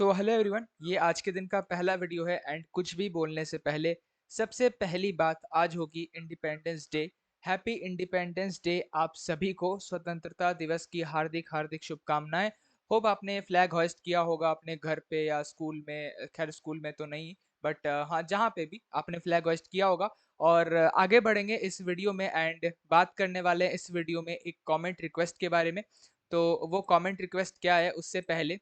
Hello everyone, ये आज के दिन का पहला वीडियो है एंड कुछ भी बोलने से पहले सबसे पहली बात आज होगी independence day. Happy independence day आप सभी को, स्वतंत्रता दिवस की हार्दिक हार्दिक शुभकामनाएं। होप आपने फ्लैग होइस्ट किया होगा अपने घर पे या स्कूल में। खैर स्कूल में तो नहीं, बट हाँ जहाँ पे भी आपने फ्लैग होइस्ट किया होगा। और आगे बढ़ेंगे इस वीडियो में एंड बात करने वाले हैं इस वीडियो में एक कमेंट रिक्वेस्ट के बारे में। तो वो कमेंट रिक्वेस्ट क्या है उससे पहले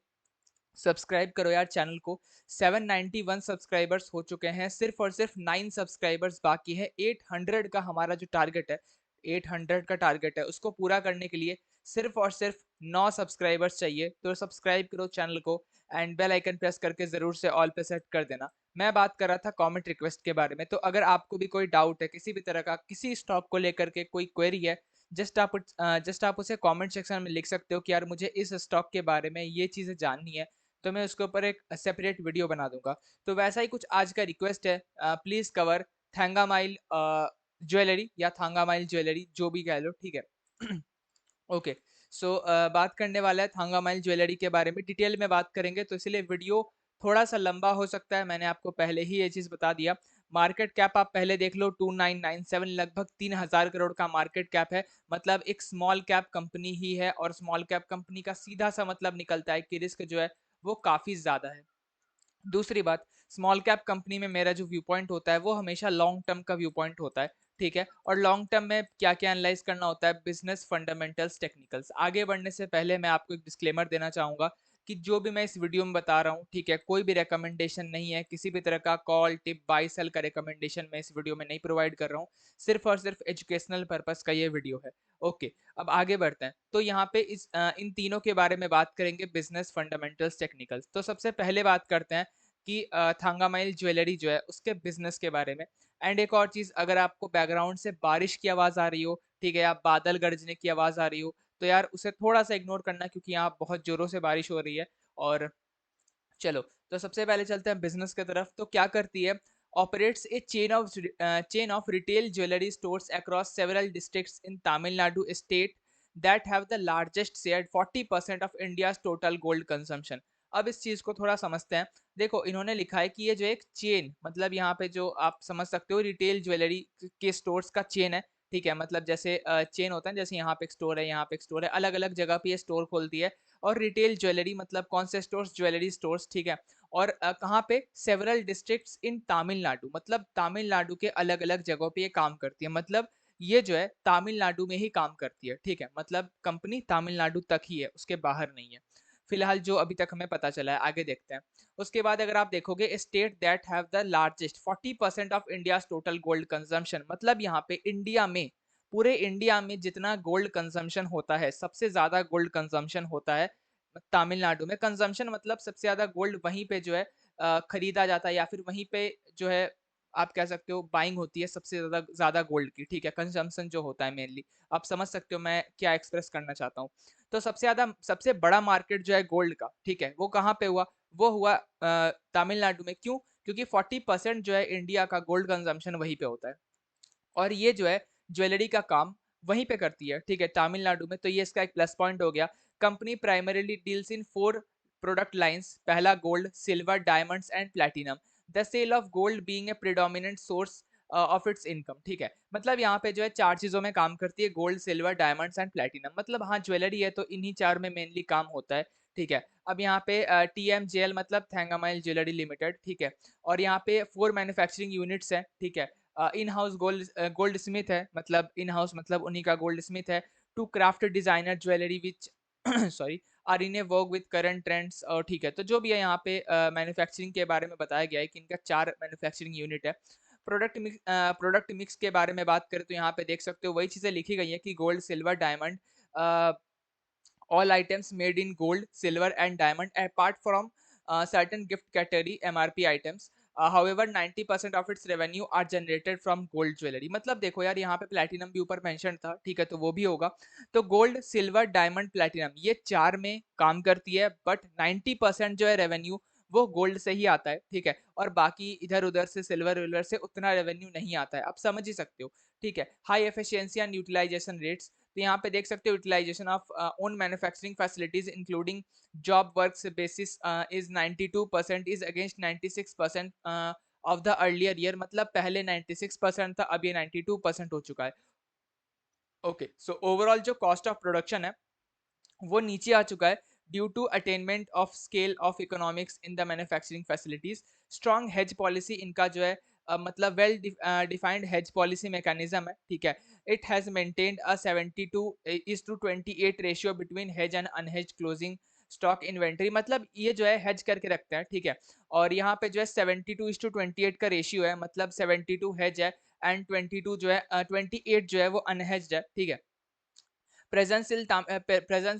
सब्सक्राइब करो यार चैनल को। 791 सब्सक्राइबर्स हो चुके हैं, सिर्फ और सिर्फ 9 सब्सक्राइबर्स बाकी है। 800 का हमारा जो टारगेट है, 800 का टारगेट है, उसको पूरा करने के लिए सिर्फ और सिर्फ 9 सब्सक्राइबर्स चाहिए। तो सब्सक्राइब करो चैनल को एंड बेल आइकन प्रेस करके जरूर से ऑल पे सेट कर देना। मैं बात कर रहा था कमेंट रिक्वेस्ट के बारे में। तो अगर आपको भी कोई डाउट है किसी भी तरह का, किसी स्टॉक को लेकर के कोई क्वेरी है, जस्ट आप उसे कमेंट सेक्शन में लिख सकते हो कि यार मुझे इस स्टॉक के बारे में ये चीज़ें जाननी है। तो मैं उसके ऊपर एक सेपरेट वीडियो बना दूंगा। तो वैसा ही कुछ आज का रिक्वेस्ट है, प्लीज कवर थैंगामाइल ज्वेलरी या थांगामाइल ज्वेलरी, जो भी कह लो, ठीक है। ओके। सो बात करने वाला है थांगामाइल ज्वेलरी के बारे में, डिटेल में बात करेंगे, तो इसलिए वीडियो थोड़ा सा लंबा हो सकता है। मैंने आपको पहले ही ये चीज बता दिया। मार्केट कैप आप पहले देख लो, 2997, लगभग 3000 करोड़ का मार्केट कैप है। मतलब एक स्मॉल कैप कंपनी ही है, और स्मॉल कैप कंपनी का सीधा सा मतलब निकलता है कि रिस्क जो है वो काफी ज्यादा है। दूसरी बात, स्मॉल कैप कंपनी में मेरा जो व्यू पॉइंट होता है वो हमेशा लॉन्ग टर्म का व्यू पॉइंट होता है, ठीक है। और लॉन्ग टर्म में क्या क्या एनालाइज करना होता है, बिजनेस फंडामेंटल्स, टेक्निकल्स। आगे बढ़ने से पहले मैं आपको एक डिस्क्लेमर देना चाहूंगा कि जो भी मैं इस वीडियो में बता रहा हूँ, ठीक है, कोई भी रिकमेंडेशन नहीं है, किसी भी तरह का कॉल टिप बाई सेल का रिकमेंडेशन मैं इस वीडियो में नहीं प्रोवाइड कर रहा हूँ। सिर्फ और सिर्फ एजुकेशनल पर्पस का ये वीडियो है। ओके, अब आगे बढ़ते हैं। तो यहाँ पे इन तीनों के बारे में बात करेंगे, बिजनेस फंडामेंटल्स, टेक्निकल्स। तो सबसे पहले बात करते हैं कि थांगामाइल ज्वेलरी जो है उसके बिजनेस के बारे में। एंड एक और चीज, अगर आपको बैकग्राउंड से बारिश की आवाज आ रही हो, ठीक है, या बादल गरजने की आवाज आ रही हो, तो यार उसे थोड़ा सा इग्नोर करना, क्योंकि यहाँ बहुत जोरों से बारिश हो रही है। और चलो, तो सबसे पहले चलते हैं बिजनेस की तरफ। तो क्या करती है, operates A chain of retail jewellery stores across several districts in Tamil Nadu state that have the largest share 40% of India's total gold consumption. अब इस चीज को थोड़ा समझते हैं। देखो, इन्होंने लिखा है कि ये जो एक चेन, मतलब यहाँ पे जो आप समझ सकते हो रिटेल ज्वेलरी के स्टोर्स का चेन है, ठीक है। मतलब जैसे चेन होता है, जैसे यहाँ पे एक स्टोर है, यहाँ पे एक स्टोर है, अलग अलग जगह पे ये स्टोर खोलती है। और रिटेल ज्वेलरी मतलब कौन से स्टोर्स, ज्वेलरी स्टोर्स, ठीक है। और कहाँ पे, सेवरल डिस्ट्रिक्ट्स इन तमिलनाडु, मतलब तमिलनाडु के अलग अलग जगहों पे ये काम करती है। मतलब ये जो है तमिलनाडु में ही काम करती है, ठीक है। मतलब कंपनी तमिलनाडु तक ही है, उसके बाहर नहीं है, फिलहाल जो अभी तक हमें पता चला है। आगे देखते हैं। उसके बाद अगर आप देखोगे, state that have the largest 40% of India total gold consumption, मतलब यहाँ पे इंडिया में, पूरे इंडिया में जितना गोल्ड कंजम्पशन होता है, सबसे ज्यादा गोल्ड कंजम्पशन होता है तमिलनाडु में। कंजम्पशन मतलब सबसे ज्यादा गोल्ड वहीं पे जो है खरीदा जाता है, या फिर वहीं पे जो है आप कह सकते हो बाइंग होती है सबसे ज्यादा ज्यादा गोल्ड की, ठीक है। कंजम्पशन जो होता है मेनली, आप समझ सकते हो मैं क्या एक्सप्रेस करना चाहता हूँ। तो सबसे ज्यादा, सबसे बड़ा मार्केट जो है गोल्ड का, ठीक है, वो कहाँ पे हुआ, वो हुआ तमिलनाडु में। क्यों? क्योंकि 40% जो है इंडिया का गोल्ड कंजम्पशन वहीं पे होता है। और ये जो है ज्वेलरी का काम वहीं पे करती है, ठीक है, तमिलनाडु में। तो ये इसका एक प्लस पॉइंट हो गया। Company primarily deals in 4 product lines. पहला, gold, silver, diamonds and platinum. The sale of gold being a predominant source of its income, ठीक है। मतलब यहाँ पे जो है 4 चीजों में काम करती है, gold, silver, diamonds and platinum. मतलब हाँ, ज्वेलरी है तो इन्हीं 4 में मेनली काम होता है, ठीक है। अब यहाँ पे TMJL मतलब थैंगामाइल ज्वेलरी लिमिटेड, ठीक है। और यहाँ पे 4 मैन्युफैक्चरिंग यूनिट्स हैं, ठीक है। इन हाउस गोल्ड स्मिथ है, मतलब इन हाउस मतलब उन्हीं का गोल्ड स्मिथ है। To craft designer jewellery which sorry are in a work with current trends, और ठीक है। तो जो भी है यहाँ पे मैन्युफैक्चरिंग के बारे में बताया गया है कि इनका 4 मैन्युफैक्चरिंग यूनिट है। प्रोडक्ट मिक्स के बारे में बात करें तो यहाँ पे देख सकते हो वही चीजें लिखी गई है कि gold, silver, diamond, all items made in gold, silver and diamond apart from certain gift category MRP items. However 90% of its revenue are generated from gold jewelry। मतलब देखो यार, यहाँ पे प्लेटिनम भी ऊपर मेंशन था, ठीक है, तो वो भी होगा। तो गोल्ड, सिल्वर, डायमंड, प्लेटिनम, ये 4 में काम करती है, बट 90% जो है रेवेन्यू वो गोल्ड से ही आता है, ठीक है। और बाकी इधर उधर से, सिल्वर विल्वर से उतना रेवेन्यू नहीं आता है, आप समझ ही सकते हो, ठीक है। High efficiency and utilisation rates. तो यहाँ पे देख सकते हो utilisation of own manufacturing facilities including job works basis is 92% is against 96% of the earlier year, मतलब पहले 96% था, अब ये 92% हो चुका है। ओके, सो ओवरऑल जो कॉस्ट ऑफ प्रोडक्शन है वो नीचे आ चुका है due to attainment of scale of economics in the manufacturing facilities. Strong hedge policy इनका जो है मतलब well defined hedge policy mechanism है, ठीक है। It has maintained a 72:28 ratio between hedge and unhedge closing stock inventory, मतलब ये जो है हेज करके रखते हैं, ठीक है। और यहाँ पे जो है 72:28 का रेशियो है, मतलब 72 हेज है एंड 22 जो है 28 जो है वो अनहेज्ड है, ठीक है। प्रेजेंस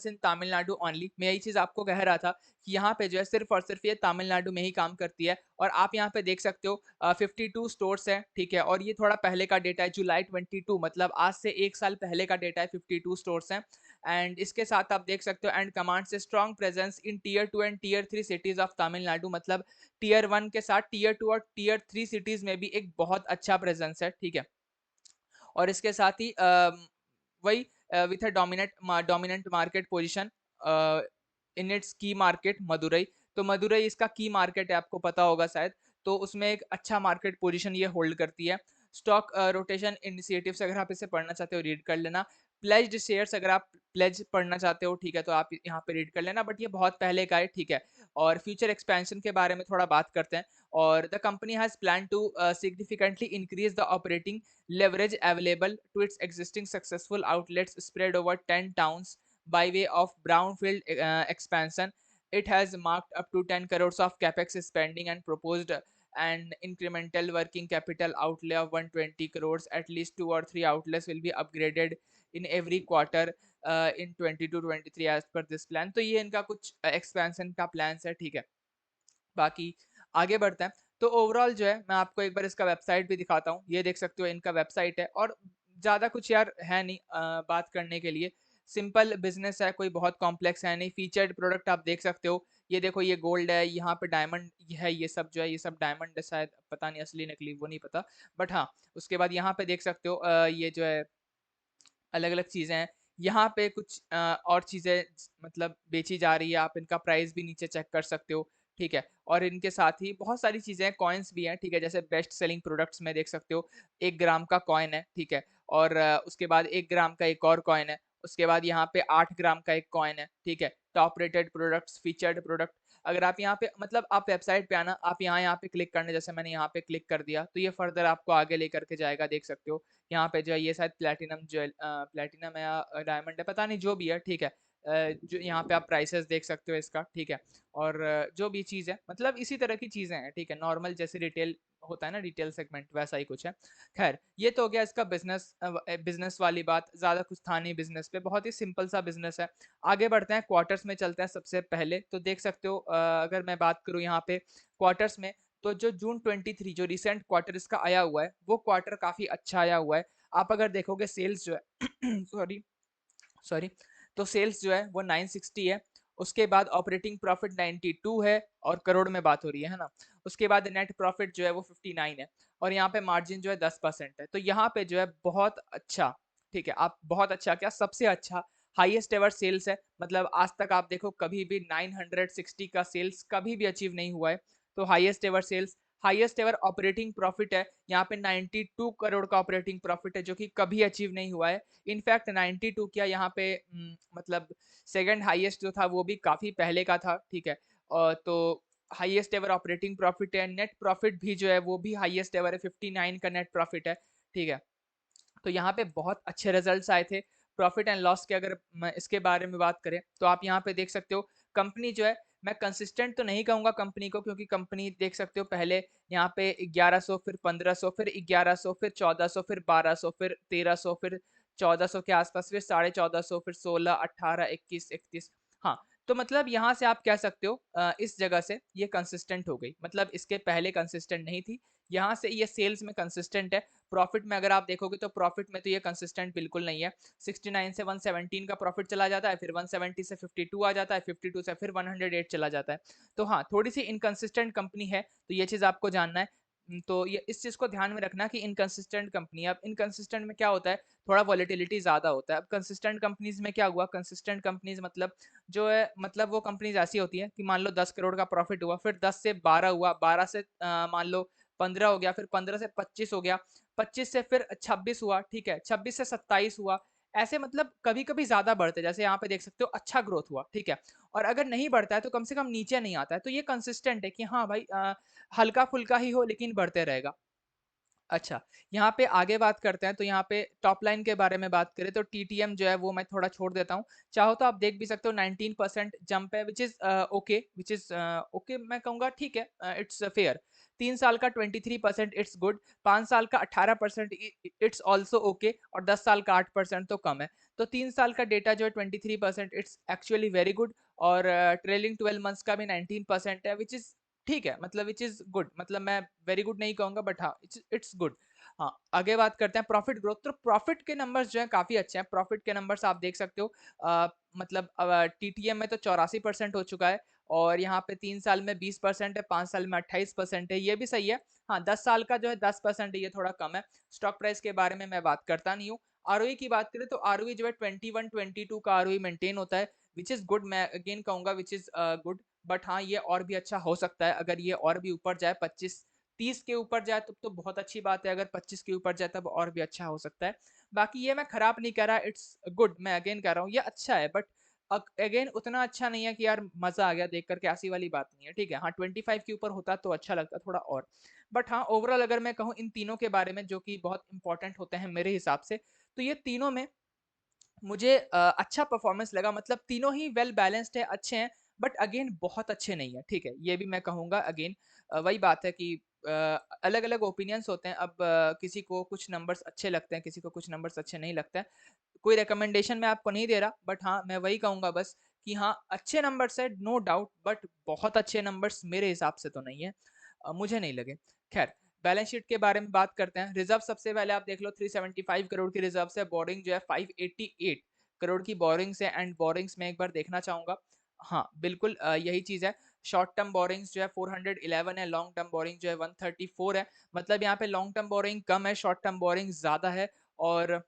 इन तमिलनाडु ओनली, मैं यही चीज आपको कह रहा था कि यहाँ पे जो है सिर्फ और सिर्फ ये तमिलनाडु में ही काम करती है। और आप यहाँ पे देख सकते हो 52 स्टोर्स है, ठीक है। और ये थोड़ा पहले का डेटा है, जुलाई 22, मतलब आज से एक साल पहले का डेटा है, 52 स्टोर्स है। एंड इसके साथ आप देख सकते हो and commands a strong presence in tier 2 and tier 3 cities of Tamil Nadu, मतलब टीयर 1 के साथ टीयर 2 और टीयर 3 सिटीज में भी एक बहुत अच्छा प्रेजेंस है, ठीक है। और इसके साथ ही वही with a dominant market position in its की मार्केट मदुरई। तो मदुरई इसका की मार्केट है, आपको पता होगा शायद। तो उसमें एक अच्छा मार्केट पोजीशन ये होल्ड करती है। स्टॉक रोटेशन इनिशिएटिव्स अगर आप इसे पढ़ना चाहते हो रीड कर लेना। प्लेज्ड शेयर्स अगर आप प्लेज पढ़ना चाहते हो, ठीक है, तो आप यहाँ पे रीड कर लेना, बट ये बहुत पहले का है, ठीक है। और फ्यूचर एक्सपेंशन के बारे में थोड़ा बात करते हैं। और the company has plan to significantly increase the operating leverage available to its existing successful outlets spread over 10 towns by way of brownfield expansion. It has marked up to 10 crores of capex spending and proposed an incremental working capital outlay of 120 crores. At least 2 or 3 outlets will be upgraded in every quarter in 22-23 as per this plan. तो ये इनका कुछ expansion का plans है, ठीक है। बाकी आगे बढ़ते हैं। तो ओवरऑल जो है मैं आपको एक बार इसका वेबसाइट भी दिखाता हूँ, ये देख सकते हो इनका वेबसाइट है। और ज़्यादा कुछ यार है नहीं बात करने के लिए, सिंपल बिजनेस है, कोई बहुत कॉम्प्लेक्स है नहीं। फीचर्ड प्रोडक्ट आप देख सकते हो, ये देखो ये गोल्ड है, यहाँ पे डायमंड है, ये सब जो है ये सब डायमंड है शायद, पता नहीं असली नकली वो नहीं पता, बट हाँ। उसके बाद यहाँ पे देख सकते हो ये जो है अलग अलग चीज़ें हैं। यहाँ पे कुछ और चीज़ें मतलब बेची जा रही है, आप इनका प्राइस भी नीचे चेक कर सकते हो, ठीक है। और इनके साथ ही बहुत सारी चीज़ें हैं, कॉइन्स भी हैं, ठीक है। जैसे बेस्ट सेलिंग प्रोडक्ट्स में देख सकते हो 1 ग्राम का कॉइन है, ठीक है। और उसके बाद 1 ग्राम का एक और कॉइन है। उसके बाद यहाँ पे 8 ग्राम का एक कॉइन है, ठीक है। Top rated products, featured product. अगर आप यहाँ पे मतलब आप वेबसाइट पे आना, आप यहाँ पे क्लिक करने, जैसे मैंने यहाँ पे क्लिक कर दिया तो ये फर्दर आपको आगे लेकर के जाएगा, देख सकते हो। यहाँ पे जो है ये शायद प्लेटिनम ज्वेल प्लेटिनम है या डायमंड है, पता नहीं, जो भी है, ठीक है। जो यहाँ पे आप प्राइसेस देख सकते हो इसका, ठीक है। और जो भी चीज़ है मतलब इसी तरह की चीज़ें हैं, ठीक है। नॉर्मल जैसे रिटेल होता है ना, रिटेल सेगमेंट, वैसा ही कुछ है। खैर, ये तो हो गया इसका बिजनेस वाली बात, ज़्यादा कुछ था नहीं बिजनेस पे, बहुत ही सिंपल सा बिजनेस है। आगे बढ़ते हैं, क्वार्टर्स में चलते हैं। सबसे पहले तो देख सकते हो अगर मैं बात करूँ यहाँ पे क्वार्टर्स में, तो जो जून 23 जो रिसेंट क्वार्टर इसका आया हुआ है, वो क्वार्टर काफी अच्छा आया हुआ है। आप अगर देखोगे सेल्स जो है सॉरी सॉरी, तो सेल्स जो है वो 960 है। उसके बाद ऑपरेटिंग प्रॉफिट 92 है, और करोड़ में बात हो रही है ना। उसके बाद नेट प्रॉफिट जो है वो 59 है, और यहाँ पे मार्जिन जो है 10% है। तो यहाँ पे जो है बहुत अच्छा, ठीक है, आप बहुत अच्छा क्या, सबसे अच्छा हाईएस्ट एवर सेल्स है। मतलब आज तक आप देखो कभी भी 960 का सेल्स कभी भी अचीव नहीं हुआ है। तो highest ever sales, highest ever operating profit है, यहाँ पे 92 करोड़ का ऑपरेटिंग प्रॉफिट है, जो कि कभी अचीव नहीं हुआ है। इनफैक्ट 92 क्या, यहाँ पे मतलब सेकंड हाईएस्ट जो था वो भी काफी पहले का था, ठीक है। तो हाईएस्ट एवर ऑपरेटिंग प्रॉफिट है, नेट प्रॉफिट भी जो है वो भी हाईएस्ट एवर है, 59 का नेट प्रॉफिट है, ठीक है। तो यहाँ पे बहुत अच्छे रिजल्ट्स आए थे। प्रॉफिट एंड लॉस के अगर इसके बारे में बात करें, तो आप यहाँ पे देख सकते हो कंपनी जो है, मैं कंसिस्टेंट तो नहीं कहूंगा कंपनी को, क्योंकि कंपनी देख सकते हो पहले यहाँ पे 1100, फिर 1500, फिर 1100, फिर 1400, फिर 1200, फिर 1300, फिर 1400 के आसपास, फिर 1450, फिर 16, 18, 21, 31। हाँ, तो मतलब यहाँ से आप कह सकते हो इस जगह से ये कंसिस्टेंट हो गई, मतलब इसके पहले कंसिस्टेंट नहीं थी। यहाँ से ये सेल्स में कंसिस्टेंट है। प्रॉफिट में अगर आप देखोगे तो प्रॉफिट में तो ये कंसिस्टेंट बिल्कुल नहीं है। 69 से 117 का प्रॉफिट चला जाता है, फिर 170 से 52 आ जाता है, 52 से फिर 108 चला जाता है। तो हाँ, थोड़ी सी इनकंसिस्टेंट कंपनी है, तो ये चीज आपको जानना है। तो ये इस चीज़ को ध्यान में रखना कि इनकंसिस्टेंट कंपनी है। अब इनकंसिस्टेंट में क्या होता है, थोड़ा वॉलेटिलिटी ज़्यादा होता है। अब कंसिस्टेंट कंपनीज़ में क्या हुआ, कंसिस्टेंट कंपनीज़ मतलब जो है, मतलब वो कंपनीज़ ऐसी होती हैं कि मान लो 10 करोड़ का प्रॉफिट हुआ, फिर 10 से 12 हुआ, 12 से मान लो 15 हो गया, फिर 15 से 25 हो गया, 25 से फिर 26 हुआ, ठीक है, 26 से 27 हुआ। ऐसे मतलब कभी-कभी ज़्यादा बढ़ते हैं, जैसे यहाँ पे देख सकते हो अच्छा ग्रोथ हुआ, ठीक है। और अगर नहीं बढ़ता है तो कम से कम नीचे नहीं आता है, तो ये कंसिस्टेंट है कि हाँ भाई हल्का-फुल्का ही हो लेकिन बढ़ते रहेगा। अच्छा, यहाँ पे आगे बात करते हैं, तो यहाँ पे टॉप लाइन के बारे में बात करें तो टीटीएम जो है वो मैं थोड़ा छोड़ देता हूँ। चाहो तो आप देख भी सकते हो, 19% जंप है, which is okay, which is okay, मैं कहूँगा ठीक है, इट्स फेयर। 3 साल का 23% इट्स गुड, 5 साल का 18% इट्स आल्सो ओके, और 10 साल का 8% तो कम है। तो 3 साल का डेटा जो है 23% इट्स एक्चुअली वेरी गुड, और ट्रेलिंग 12 मंथ्स का भी 19% है, व्हिच इज़ ठीक है, मतलब विच इज़ गुड, मतलब मैं वेरी गुड नहीं कहूँगा, बट हाँ, इट्स इट्स गुड। हाँ, आगे बात करते हैं प्रॉफिट ग्रोथ। तो प्रॉफिट के नंबर्स जो हैं काफ़ी अच्छे हैं। प्रॉफिट के नंबर्स आप देख सकते हो, मतलब टीटीएम में तो 84% हो चुका है, और यहाँ पे 3 साल में 20% है, 5 साल में 28% है, ये भी सही है। हाँ, 10 साल का जो है 10% है, ये थोड़ा कम है। स्टॉक प्राइस के बारे में मैं बात करता नहीं हूँ। आरओई की बात करें तो आरओई जो है 21-22 का आरओई मेंटेन होता है, व्हिच इज़ गुड, मैं अगेन कहूँगा व्हिच इज़ गुड। बट हाँ, ये और भी अच्छा हो सकता है, अगर ये और भी ऊपर जाए, 25-30 के ऊपर जाए तब तो बहुत अच्छी बात है, अगर 25 के ऊपर जाए तब और भी अच्छा हो सकता है। बाकी ये मैं खराब नहीं कह रहा, इट्स गुड, मैं अगेन कह रहा हूँ ये अच्छा है, बट अगेन उतना अच्छा नहीं है कि यार मजा आ गया देख करके, ऐसी वाली बात नहीं है, ठीक है। हाँ, 25 के ऊपर होता तो अच्छा लगता थोड़ा और। बट हाँ, ओवरऑल अगर मैं कहूँ इन तीनों के बारे में जो कि बहुत इंपॉर्टेंट होते हैं मेरे हिसाब से, तो ये तीनों में मुझे अच्छा परफॉर्मेंस लगा, मतलब तीनों ही वेल बैलेंस्ड है, अच्छे हैं, बट अगेन बहुत अच्छे नहीं है, ठीक है, ये भी मैं कहूँगा अगेन। वही बात है कि अलग अलग ओपिनियंस होते हैं। अब किसी को कुछ नंबर्स अच्छे लगते हैं, किसी को कुछ नंबर्स अच्छे नहीं लगते हैं। कोई रिकमेंडेशन मैं आपको नहीं दे रहा, बट हाँ, मैं वही कहूँगा बस कि हाँ, अच्छे नंबर्स है नो डाउट, बट बहुत अच्छे नंबर्स मेरे हिसाब से तो नहीं है, मुझे नहीं लगे। खैर, बैलेंस शीट के बारे में बात करते हैं। रिजर्व सबसे पहले आप देख लो, 375 करोड़ की रिजर्व है, बोरिंग जो है 588 करोड़ की बोरिंग्स है, एंड बोरिंग्स में एक बार देखना चाहूंगा। हाँ, बिल्कुल यही चीज है। शॉर्ट टर्म बोरिंग्स जो है 411 है, लॉन्ग टर्म बोरिंग जो है 134 है, मतलब यहाँ पे लॉन्ग टर्म बोरिंग कम है, शॉर्ट टर्म बोरिंग ज्यादा है। और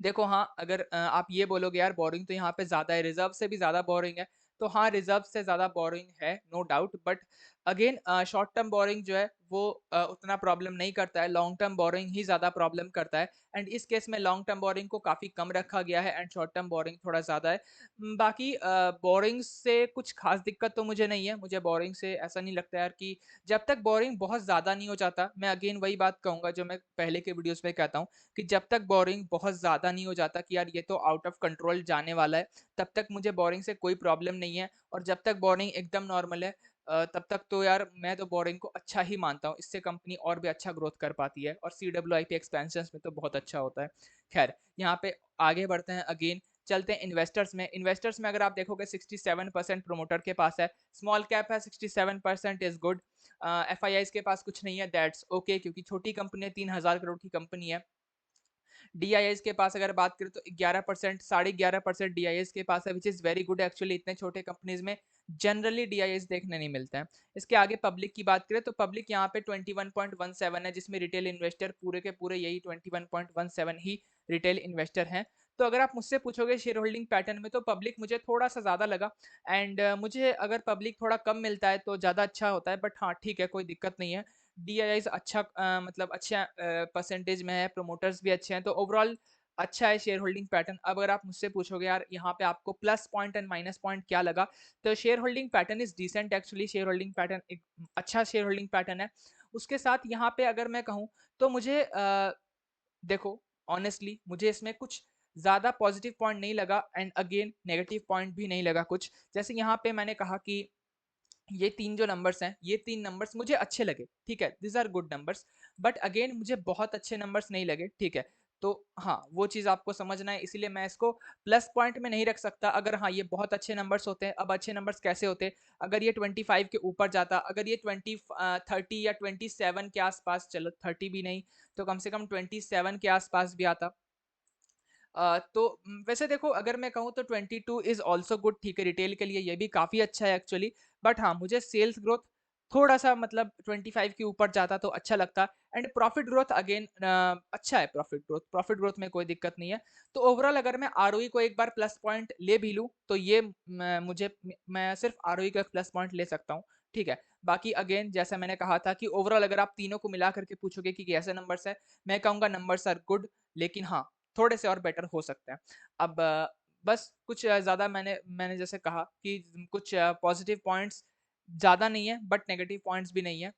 देखो हाँ, अगर आप ये बोलोगे यार बोरिंग तो यहाँ पे ज़्यादा है, रिज़र्व से भी ज़्यादा बोरिंग है, तो हाँ, रिज़र्व से ज़्यादा बोरिंग है, no doubt, but again short term boring जो है वो उतना प्रॉब्लम नहीं करता है, लॉन्ग टर्म बोरिंग ही ज़्यादा प्रॉब्लम करता है, एंड इस केस में लॉन्ग टर्म बोरिंग को काफ़ी कम रखा गया है, एंड शॉर्ट टर्म बोरिंग थोड़ा ज़्यादा है। बाकी बोरिंग से कुछ खास दिक्कत तो मुझे नहीं है, मुझे बोरिंग से ऐसा नहीं लगता यार कि जब तक बोरिंग बहुत ज़्यादा नहीं हो जाता, मैं अगेन वही बात कहूँगा जो मैं पहले के वीडियोज़ में कहता हूँ, कि जब तक बोरिंग बहुत ज़्यादा नहीं हो जाता कि यार ये तो आउट ऑफ कंट्रोल जाने वाला है, तब तक मुझे बोरिंग से कोई प्रॉब्लम नहीं है, और जब तक बोरिंग एकदम नॉर्मल है, तब तक तो यार मैं तो बोरिंग को अच्छा ही मानता हूँ, इससे कंपनी और भी अच्छा ग्रोथ कर पाती है, और CWIP एक्सपेंशंस में तो बहुत अच्छा होता है। खैर, यहाँ पे आगे बढ़ते हैं, अगेन चलते हैं इन्वेस्टर्स में। इन्वेस्टर्स में अगर आप देखोगे 67% प्रोमोटर के पास है, स्मॉल कैप है, 67% इज गुड। एफ आई के पास कुछ नहीं है, दैट्स ओके, क्योंकि छोटी कंपनी है, 3,000 करोड़ की कंपनी है। डीआईएस के पास अगर बात करें तो 11%, 11.5% डीआईएस के पास है, which is very good actually, इतने छोटे कंपनीज में जनरली डीआईएस देखने नहीं मिलता है। इसके आगे पब्लिक की बात करें तो पब्लिक यहाँ पे 21.17 है, जिसमें रिटेल इन्वेस्टर पूरे के पूरे यही 21.17 ही रिटेल इन्वेस्टर हैं। तो अगर आप मुझसे पूछोगे शेयर होल्डिंग पैटर्न में, तो पब्लिक मुझे थोड़ा सा ज़्यादा लगा, एंड मुझे अगर पब्लिक थोड़ा कम मिलता है तो ज़्यादा अच्छा होता है, बट हाँ ठीक है, कोई दिक्कत नहीं है। डीआईआईज़ अच्छा मतलब अच्छा परसेंटेज में है, प्रमोटर्स भी अच्छे हैं, तो ओवरऑल अच्छा है शेयर होल्डिंग पैटर्न। अब अगर आप मुझसे पूछोगे यार यहाँ पे आपको plus point and minus point क्या लगा, तो share holding pattern is decent actually, share holding pattern एक अच्छा शेयर होल्डिंग पैटर्न है। उसके साथ यहाँ पे अगर मैं कहूँ तो मुझे देखो ऑनेस्टली मुझे इसमें कुछ ज़्यादा पॉजिटिव पॉइंट नहीं लगा, एंड अगेन नेगेटिव पॉइंट भी नहीं लगा कुछ। जैसे यहाँ पे मैंने कहा कि ये 3 जो नंबर्स हैं, ये 3 नंबर्स मुझे अच्छे लगे, ठीक है? These are good numbers, but again मुझे बहुत अच्छे नंबर्स नहीं लगे, ठीक है? तो हाँ, वो चीज़ आपको समझना है, इसीलिए मैं इसको प्लस पॉइंट में नहीं रख सकता। अगर हाँ, ये बहुत अच्छे नंबर्स होते हैं, अब अच्छे नंबर्स कैसे होते? अगर ये 25 के ऊपर जाता, अगर ये 30 या 27 के आस-पास, चलो 30 भी नहीं, तो कम से कम 27 के आस-पास भी आता, तो वैसे देखो अगर मैं कहूँ तो 22 इज़ ऑल्सो गुड, ठीक है, रिटेल के लिए ये भी काफ़ी अच्छा है एक्चुअली, बट हाँ, मुझे सेल्स ग्रोथ थोड़ा-सा मतलब 25 के ऊपर जाता तो अच्छा लगता। एंड प्रॉफिट ग्रोथ अगेन अच्छा है प्रॉफिट ग्रोथ में कोई दिक्कत नहीं है। तो ओवरऑल अगर मैं आरओई को एक बार प्लस पॉइंट ले भी लूँ, तो ये मैं सिर्फ आरओई का प्लस पॉइंट ले सकता हूँ, ठीक है। बाकी अगेन जैसा मैंने कहा था कि ओवरऑल अगर आप तीनों को मिला करके पूछोगे कि कैसे नंबर्स है, मैं कहूँगा नंबर्स आर गुड, लेकिन हाँ, थोड़े से और बेटर हो सकते हैं। अब बस कुछ ज़्यादा मैंने जैसे कहा कि कुछ पॉजिटिव पॉइंट्स ज़्यादा नहीं है, बट नेगेटिव पॉइंट्स भी नहीं है।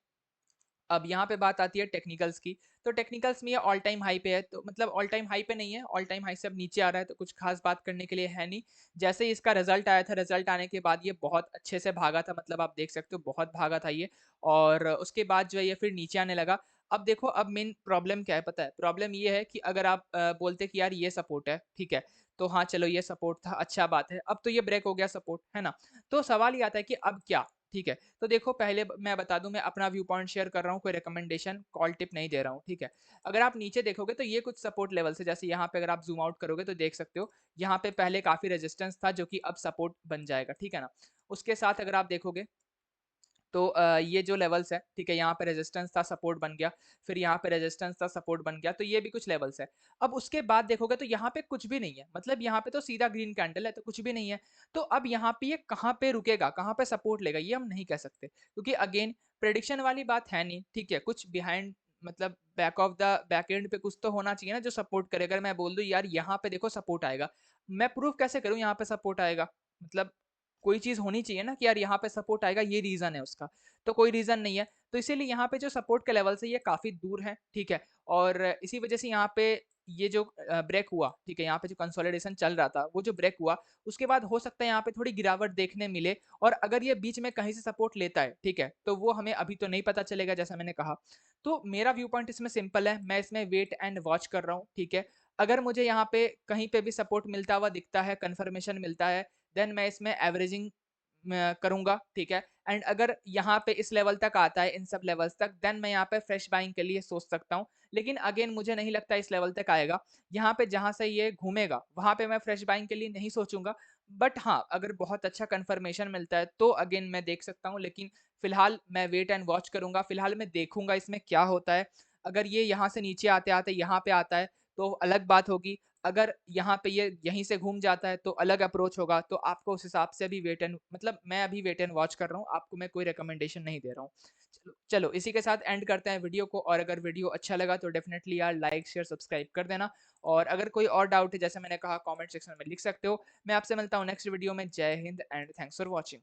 अब यहाँ पे बात आती है टेक्निकल्स की। तो टेक्निकल्स में ये ऑल टाइम हाई पे है, तो मतलब ऑल टाइम हाई पे नहीं है, ऑल टाइम हाई से अब नीचे आ रहा है, तो कुछ खास बात करने के लिए है नहीं। जैसे ही इसका रिजल्ट आया था, रिजल्ट आने के बाद ये बहुत अच्छे से भागा था, मतलब आप देख सकते हो बहुत भागा था ये। और उसके बाद जो है ये फिर नीचे आने लगा। अब देखो, अब मेन प्रॉब्लम क्या है पता है? प्रॉब्लम ये है कि अगर आप बोलते कि यार ये सपोर्ट है, ठीक है, तो हाँ चलो ये सपोर्ट था, अच्छा बात है। अब तो ये ब्रेक हो गया सपोर्ट, है ना? तो सवाल ये आता है कि अब क्या? ठीक है। तो देखो, पहले मैं बता दूं, मैं अपना व्यू पॉइंट शेयर कर रहा हूँ, कोई रिकमेंडेशन कॉल टिप नहीं दे रहा हूँ, ठीक है। अगर आप नीचे देखोगे तो ये कुछ सपोर्ट लेवल से, जैसे यहाँ पे अगर आप जूम आउट करोगे तो देख सकते हो, यहाँ पे पहले काफी रेजिस्टेंस था जो कि अब सपोर्ट बन जाएगा, ठीक है ना। उसके साथ अगर आप देखोगे तो ये जो लेवल्स है, ठीक है, यहाँ पे रेजिस्टेंस था, सपोर्ट बन गया। फिर यहाँ पे रेजिस्टेंस था, सपोर्ट बन गया, तो ये भी कुछ लेवल्स है। अब उसके बाद देखोगे तो यहाँ पे कुछ भी नहीं है, मतलब यहाँ पे तो सीधा ग्रीन कैंडल है, तो कुछ भी नहीं है। तो अब यहाँ पे ये कहाँ पे रुकेगा, कहाँ पे सपोर्ट लेगा, ये हम नहीं कह सकते, क्योंकि अगेन प्रेडिक्शन वाली बात है नहीं, ठीक है। कुछ बिहाइंड, मतलब back of the back and पे कुछ तो होना चाहिए ना जो सपोर्ट करे। अगर मैं बोल दूं यार यहाँ पे देखो सपोर्ट आएगा, मैं प्रूफ कैसे करूं यहाँ पे सपोर्ट आएगा? मतलब कोई चीज होनी चाहिए ना कि यार यहाँ पे सपोर्ट आएगा, ये रीजन है उसका। तो कोई रीजन नहीं है, तो इसीलिए यहाँ पे जो सपोर्ट के लेवल से ये काफी दूर है, ठीक है। और इसी वजह से यहाँ पे ये जो ब्रेक हुआ, ठीक है, यहाँ पे जो कंसोलिडेशन चल रहा था वो जो ब्रेक हुआ, उसके बाद हो सकता है यहाँ पे थोड़ी गिरावट देखने मिले। और अगर ये बीच में कहीं से सपोर्ट लेता है, ठीक है, तो वो हमें अभी तो नहीं पता चलेगा, जैसा मैंने कहा। तो मेरा व्यू पॉइंट इसमें सिंपल है, मैं इसमें वेट एंड वॉच कर रहा हूँ, ठीक है। अगर मुझे यहाँ पे कहीं पे भी सपोर्ट मिलता हुआ दिखता है, कंफर्मेशन मिलता है, देन मैं इसमें एवरेजिंग करूंगा, ठीक है। एंड अगर यहाँ पे इस लेवल तक आता है, इन सब लेवल्स तक, देन मैं यहाँ पे फ्रेश बाइंग के लिए सोच सकता हूँ। लेकिन अगेन मुझे नहीं लगता इस लेवल तक आएगा। यहाँ पे जहां से ये घूमेगा वहां पे मैं फ्रेश बाइंग के लिए नहीं सोचूंगा। बट हाँ, अगर बहुत अच्छा कंफर्मेशन मिलता है तो अगेन मैं देख सकता हूँ, लेकिन फिलहाल मैं वेट एंड वॉच करूंगा, फिलहाल मैं देखूंगा इसमें क्या होता है। अगर ये यहाँ से नीचे आते आते यहाँ पे आता है तो अलग बात होगी। अगर यहाँ पे ये यहीं से घूम जाता है तो अलग अप्रोच होगा, तो आपको उस हिसाब से भी वेट एंड, मतलब मैं अभी वेट एंड वॉच कर रहा हूँ, आपको मैं कोई रिकमेंडेशन नहीं दे रहा हूँ। चलो इसी के साथ एंड करते हैं वीडियो को। और अगर वीडियो अच्छा लगा तो डेफिनेटली यार लाइक शेयर सब्सक्राइब कर देना। और अगर कोई और डाउट है, जैसे मैंने कहा, कमेंट सेक्शन में लिख सकते हो। मैं आपसे मिलता हूँ नेक्स्ट वीडियो में। जय Hind and thanks for watching.